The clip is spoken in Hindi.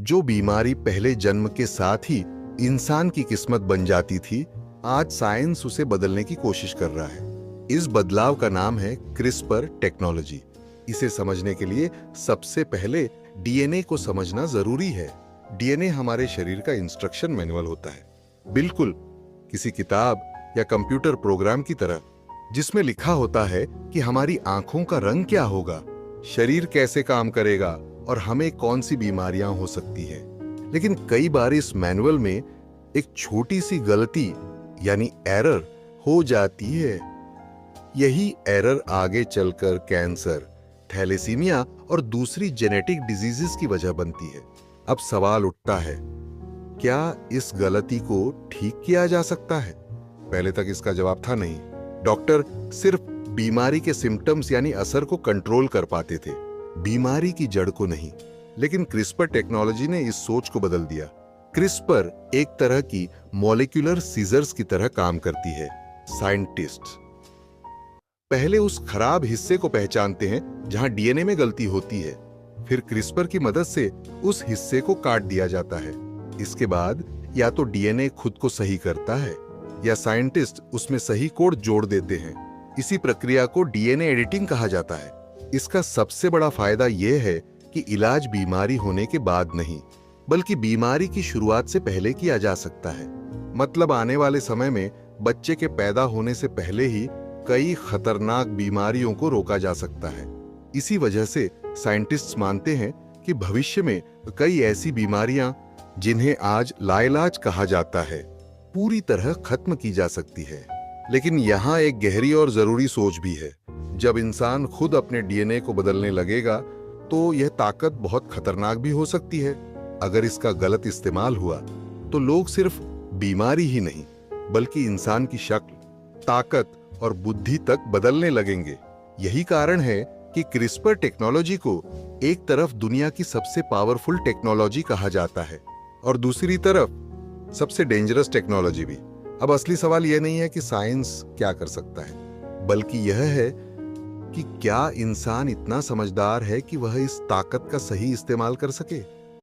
जो बीमारी पहले जन्म के साथ ही इंसान की किस्मत बन जाती थी, आज साइंस उसे बदलने की कोशिश कर रहा है। इस बदलाव का नाम है क्रिस्पर टेक्नोलॉजी। इसे समझने के लिए सबसे पहले डीएनए को समझना जरूरी है। डीएनए हमारे शरीर का इंस्ट्रक्शन मैनुअल होता है, बिल्कुल किसी किताब या कंप्यूटर प्रोग्राम की तरह, जिसमें लिखा होता है कि हमारी आंखों का रंग क्या होगा, शरीर कैसे काम करेगा और हमें कौन सी बीमारियां हो सकती हैं। लेकिन कई बार इस मैनुअल में एक छोटी सी गलती यानी एरर हो जाती है। यही एरर आगे चलकर कैंसर, थैलेसीमिया और दूसरी जेनेटिक डिजीजेस की वजह बनती है। अब सवाल उठता है, क्या इस गलती को ठीक किया जा सकता है? पहले तक इसका जवाब था नहीं। डॉक्टर सिर्फ बीमारी के सिम्टम्स यानी असर को कंट्रोल कर पाते थे, बीमारी की जड़ को नहीं। लेकिन क्रिस्पर टेक्नोलॉजी ने इस सोच को बदल दिया। क्रिस्पर एक तरह की मॉलिक्यूलर सीजर्स की तरह काम करती है। साइंटिस्ट पहले उस खराब हिस्से को पहचानते हैं जहां डीएनए में गलती होती है, फिर क्रिस्पर की मदद से उस हिस्से को काट दिया जाता है। इसके बाद या तो डीएनए खुद को सही करता है या साइंटिस्ट उसमें सही कोड जोड़ देते हैं। इसी प्रक्रिया को डीएनए एडिटिंग कहा जाता है। इसका सबसे बड़ा फायदा यह है कि इलाज बीमारी होने के बाद नहीं, बल्कि बीमारी की शुरुआत से पहले किया जा सकता है। मतलब आने वाले समय में बच्चे के पैदा होने से पहले ही कई खतरनाक बीमारियों को रोका जा सकता है। इसी वजह से साइंटिस्ट्स मानते हैं कि भविष्य में कई ऐसी बीमारियां जिन्हें आज लाइलाज कहा जाता है, पूरी तरह खत्म की जा सकती है। लेकिन यहाँ एक गहरी और जरूरी सोच भी है। जब इंसान खुद अपने डीएनए को बदलने लगेगा तो यह ताकत बहुत खतरनाक भी हो सकती है। अगर इसका गलत इस्तेमाल हुआ तो लोग सिर्फ बीमारी ही नहीं, बल्कि इंसान की शक्ल, ताकत और बुद्धि तक बदलने लगेंगे। यही कारण है कि क्रिस्पर टेक्नोलॉजी को एक तरफ दुनिया की सबसे पावरफुल टेक्नोलॉजी कहा जाता है और दूसरी तरफ सबसे डेंजरस टेक्नोलॉजी भी। अब असली सवाल यह नहीं है कि साइंस क्या कर सकता है, बल्कि यह है कि क्या इंसान इतना समझदार है कि वह इस ताकत का सही इस्तेमाल कर सके।